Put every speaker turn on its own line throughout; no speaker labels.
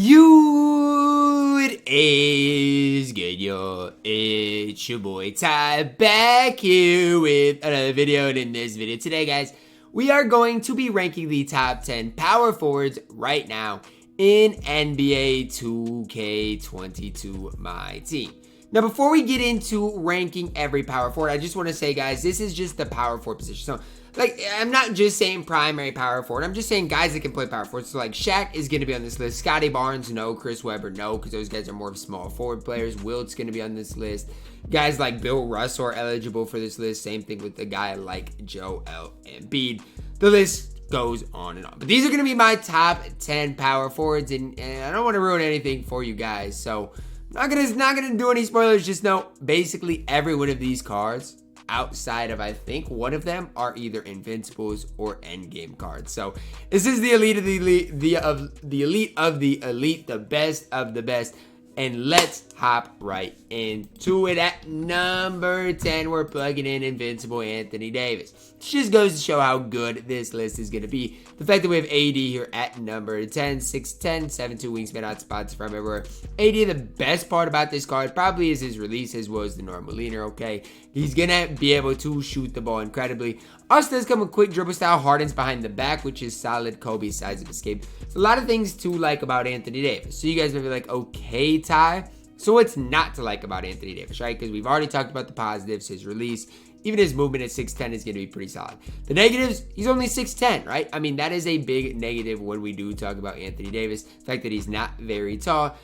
It is good, yo. It's your boy Ty back here with another video. And in this video today, guys, we are going to be ranking the top 10 power forwards right now in NBA 2K22 MyTEAM. Now, before we get into ranking every power forward, I just want to say, guys, this is just the power forward position. So, like, I'm not just saying primary power forward. I'm just saying guys that can play power forward. So, like, Shaq is going to be on this list. Scotty Barnes, no. Chris Webber, no, because those guys are more of small forward players. Wilt's going to be on this list. Guys like Bill Russell are eligible for this list. Same thing with the guy like Joel Embiid. The list goes on and on. But these are going to be my top 10 power forwards, and I don't want to ruin anything for you guys. So, not gonna do any spoilers. Just know basically every one of these cards, outside of I think one of them, are either invincibles or endgame cards. So this is the elite of the elite, the elite of the elite, the best of the best. And let's hop right into it. At number 10, we're plugging in Invincible Anthony Davis. It just goes to show how good this list is going to be. The fact that we have AD here at number 10, 6'10", 7'2", wingspan, hot spots from everywhere. AD, the best part about this card probably is his release as well as the normal leaner, okay? He's going to be able to shoot the ball incredibly. Also does come with quick dribble style, hardens behind the back, which is solid. Kobe size of escape. So a lot of things to like about Anthony Davis. So you guys may be like, okay, Ty, so what's not to like about Anthony Davis, right? Because we've already talked about the positives, his release, even his movement at 6'10" is going to be pretty solid. The negatives, he's only 6'10", right? I mean, that is a big negative when we do talk about Anthony Davis. The fact that he's not very tall.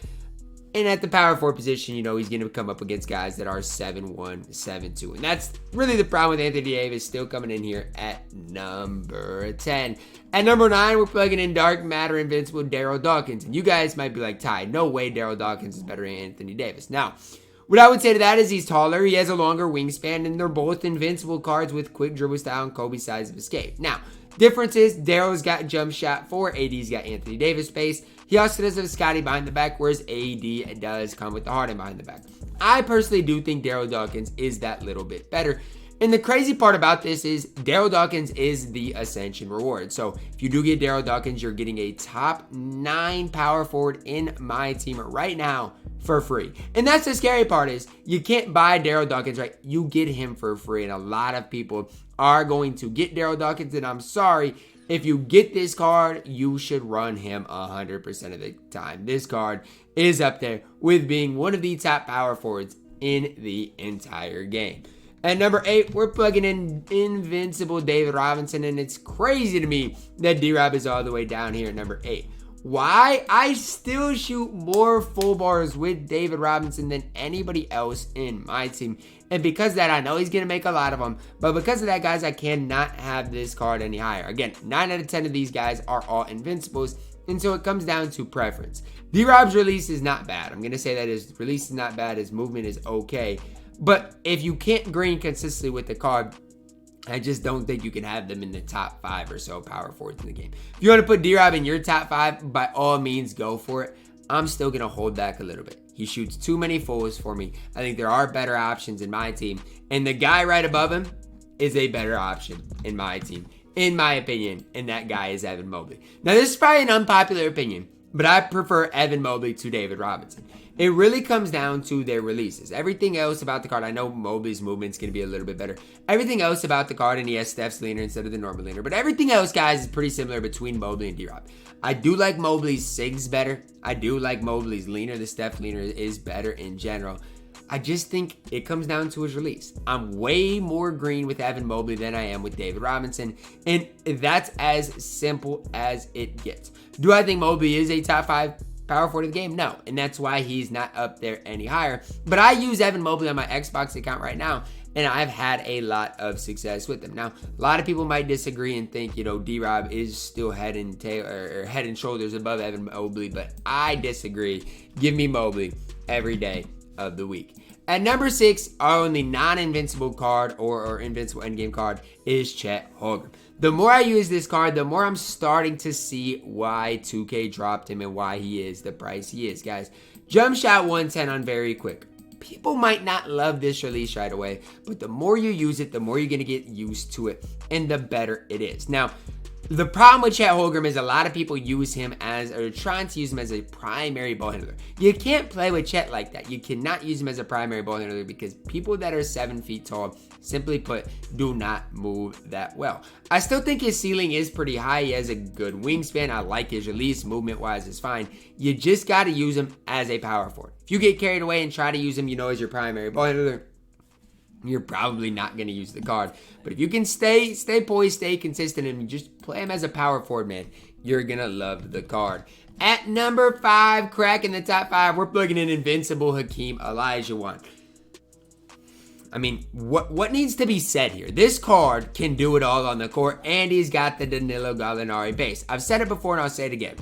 And at the power forward position, you know, he's going to come up against guys that are 7'1", 7'2". And that's really the problem with Anthony Davis, still coming in here at number 10. At number 9, we're plugging in Dark Matter Invincible Darryl Dawkins. And you guys might be like, Ty, no way Darryl Dawkins is better than Anthony Davis. Now, what I would say to that is he's taller, he has a longer wingspan, and they're both invincible cards with quick dribble style and Kobe size of escape. Now, difference is Darryl's got jump shot 4, AD's got Anthony Davis pace. He also does have Scotty behind the back, whereas AD does come with the Harden behind the back. I personally do think Darryl Dawkins is that little bit better. And the crazy part about this is Darryl Dawkins is the Ascension reward. So if you do get Darryl Dawkins, you're getting a top 9 power forward in MyTEAM right now for free. And that's the scary part is you can't buy Darryl Dawkins, right? You get him for free. And a lot of people are going to get Darryl Dawkins. And I'm sorry, if you get this card, you should run him 100% of the time. This card is up there with being one of the top power forwards in the entire game. At number 8, we're plugging in Invincible David Robinson, and it's crazy to me that D-Rob is all the way down here at number 8. Why? I still shoot more full bars with David Robinson than anybody else in my team. And because of that, I know he's going to make a lot of them. But because of that, guys, I cannot have this card any higher. Again, 9 out of 10 of these guys are all invincibles. And so it comes down to preference. D-Rob's release is not bad. I'm going to say that his release is not bad. His movement is okay. But if you can't green consistently with the card, I just don't think you can have them in the top 5 or so power forwards in the game. If you want to put D-Rob in your top 5, by all means, go for it. I'm still going to hold back a little bit. He shoots too many fulls for me. I think there are better options in my team. And the guy right above him is a better option in my team, in my opinion. And that guy is Evan Mobley. Now, this is probably an unpopular opinion, but I prefer Evan Mobley to David Robinson. It really comes down to their releases. Everything else about the card, I know Mobley's movement's going to be a little bit better. Everything else about the card, and he has Steph's leaner instead of the normal leaner. But everything else, guys, is pretty similar between Mobley and D-Rob. I do like Mobley's SIGs better. I do like Mobley's leaner. The Steph leaner is better in general. I just think it comes down to his release. I'm way more green with Evan Mobley than I am with David Robinson. And that's as simple as it gets. Do I think Mobley is a top 5 power forward of the game? No. And that's why he's not up there any higher. But I use Evan Mobley on my Xbox account right now, and I've had a lot of success with him. Now, a lot of people might disagree and think, you know, D-Rob is still head and shoulders above Evan Mobley, but I disagree. Give me Mobley every day of the week. At number 6, our only non-invincible card or invincible endgame card is Chet Holmgren. The more I use this card, the more I'm starting to see why 2K dropped him and why he is the price he is, guys. Jump shot 110 on very quick. People might not love this release right away, but the more you use it, the more you're going to get used to it, and the better it is. Now, The problem with Chet Holmgren is a lot of people use him as, or trying to use him as a primary ball handler. You can't play with Chet like that. You cannot use him as a primary ball handler because people that are 7 feet tall, simply put, do not move that well. I still think his ceiling is pretty high. He has a good wingspan. I like his release. Movement-wise is fine. You just got to use him as a power forward. If you get carried away and try to use him, as your primary ball handler, you're probably not going to use the card. But if you can stay poised, stay consistent, and just play him as a power forward, man, you're going to love the card. At number 5, cracking the top 5, we're plugging in invincible Hakeem Olajuwon. I mean, what needs to be said here? This card can do it all on the court, and he's got the Danilo Gallinari base. I've said it before, and I'll say it again.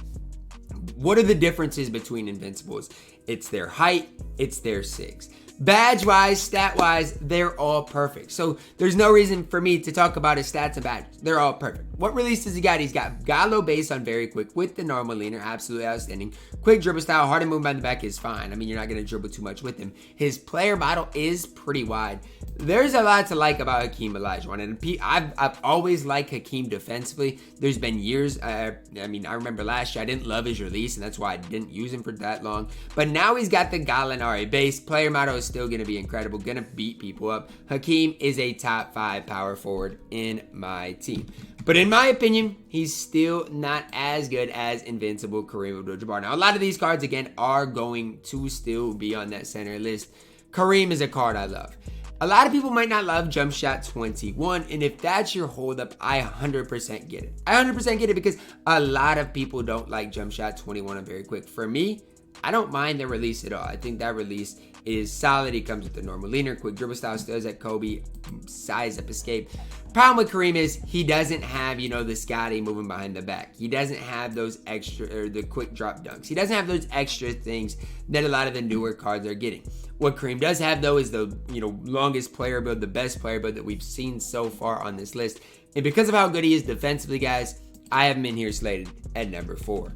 What are the differences between invincibles? It's their height, it's their SIGs. Badge-wise, stat-wise, they're all perfect. So there's no reason for me to talk about his stats and badges. They're all perfect. What release does he got? He's got Gallo base on very quick with the normal leaner. Absolutely outstanding. Quick dribble style. Hard to move by the back is fine. I mean, you're not going to dribble too much with him. His player model is pretty wide. There's a lot to like about Hakeem Olajuwon. And I've always liked Hakeem defensively. There's been years. I remember last year I didn't love his release, and that's why I didn't use him for that long. But now he's got the Gallinari base. Player model is still going to be incredible. Going to beat people up. Hakeem is a top 5 power forward in my team. But in my opinion, he's still not as good as invincible Kareem Abdul Jabbar. Now, a lot of these cards, again, are going to still be on that center list. Kareem is a card I love. A lot of people might not love Jump Shot 21, and if that's your holdup, I 100% get it. I 100% get it because a lot of people don't like Jump Shot 21 and very quick. For me, I don't mind the release at all. I think that release is solid. He comes with the normal leaner, quick dribble style, still has that Kobe size up escape. Problem with Kareem is he doesn't have, the Scotty moving behind the back. He doesn't have those extra, or the quick drop dunks. He doesn't have those extra things that a lot of the newer cards are getting. What Kareem does have, though, is the, longest player build, the best player build that we've seen so far on this list. And because of how good he is defensively, guys, I have him in here slated at number 4.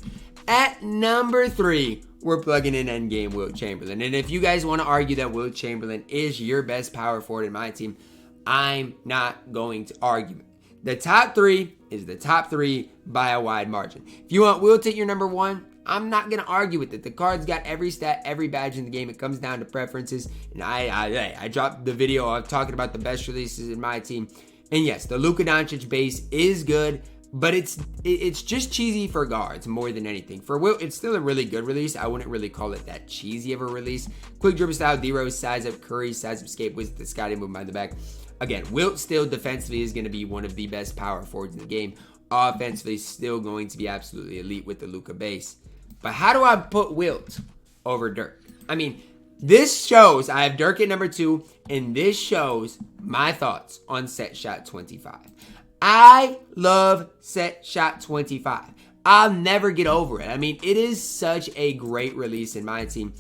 At number 3, we're plugging in endgame Wilt Chamberlain. And if you guys want to argue that Wilt Chamberlain is your best power forward in my team, I'm not going to argue. The top 3 is the top 3 by a wide margin. If you want Wilt at your number 1, I'm not going to argue with it. The card's got every stat, every badge in the game. It comes down to preferences. And I dropped the video of talking about the best releases in my team. And yes, the Luka Doncic base is good, but it's just cheesy for guards more than anything. For Wilt, it's still a really good release. I wouldn't really call it that cheesy of a release. Quick dribble style, D-Rose, size up, Curry, size up, escape with the Scotty moving behind the back. Again, Wilt still defensively is going to be one of the best power forwards in the game. Offensively, still going to be absolutely elite with the Luka base. But how do I put Wilt over Dirk? I mean, this shows, I have Dirk at number 2, and this shows my thoughts on Set Shot 25. I love Set Shot 25. I'll never get over it. I mean, it is such a great release in my team.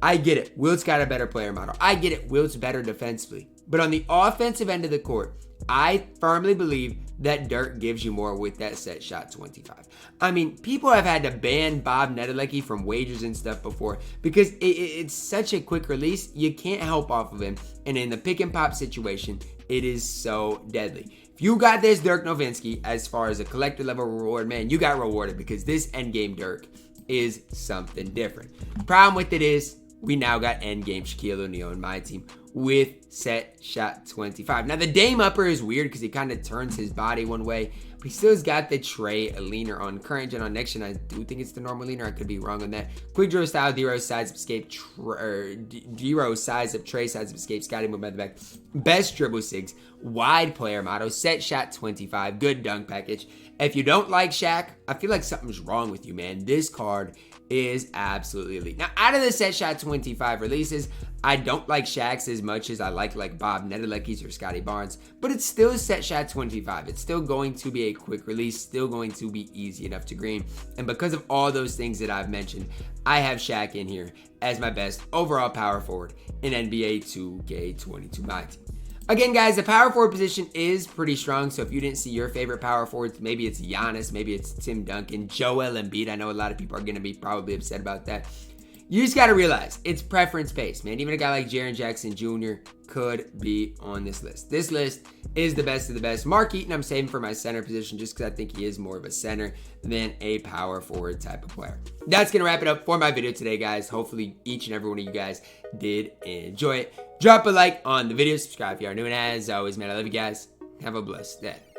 I get it. Wilt's got a better player model. I get it. Wilt's better defensively. But on the offensive end of the court, I firmly believe that Dirk gives you more with that Set Shot 25. I mean, people have had to ban Bob Nedelecki from wagers and stuff before because it's such a quick release. You can't help off of him. And in the pick and pop situation, it is so deadly. If you got this Dirk Nowitzki as far as a collector level reward, man, you got rewarded because this endgame Dirk is something different. Problem with it is we now got endgame Shaquille O'Neal in my team with Set Shot 25. Now, the Dame upper is weird because he kind of turns his body one way, but he still has got the Trey leaner on current gen. On next gen, I do think it's the normal leaner. I could be wrong on that. Quick dribble style, D-Rose, size of escape, D-Rose, size of Trey, size of escape, Scotty move by the back. Best dribble sigs, wide player model, Set Shot 25, good dunk package. If you don't like Shaq, I feel like something's wrong with you, man. This card is absolutely elite. Now, out of the Set Shot 25 releases, I don't like Shaq's as much as I like Bob Nedelecki's or Scotty Barnes, but it's still Set Shot 25. It's still going to be a quick release, still going to be easy enough to green. And because of all those things that I've mentioned, I have Shaq in here as my best overall power forward in NBA 2K22 MyTEAM. Again, guys, the power forward position is pretty strong, so if you didn't see your favorite power forwards, maybe it's Giannis, maybe it's Tim Duncan, Joel Embiid. I know a lot of people are going to be probably upset about that. you just got to realize it's preference based, man. Even a guy like Jaren Jackson Jr. could be on this list. This list is the best of the best. Mark Eaton, I'm saving for my center position just because I think he is more of a center than a power forward type of player. That's going to wrap it up for my video today, guys. Hopefully each and every one of you guys did enjoy it. Drop a like on the video, subscribe if you are new, and as always, man, I love you guys. Have a blessed day.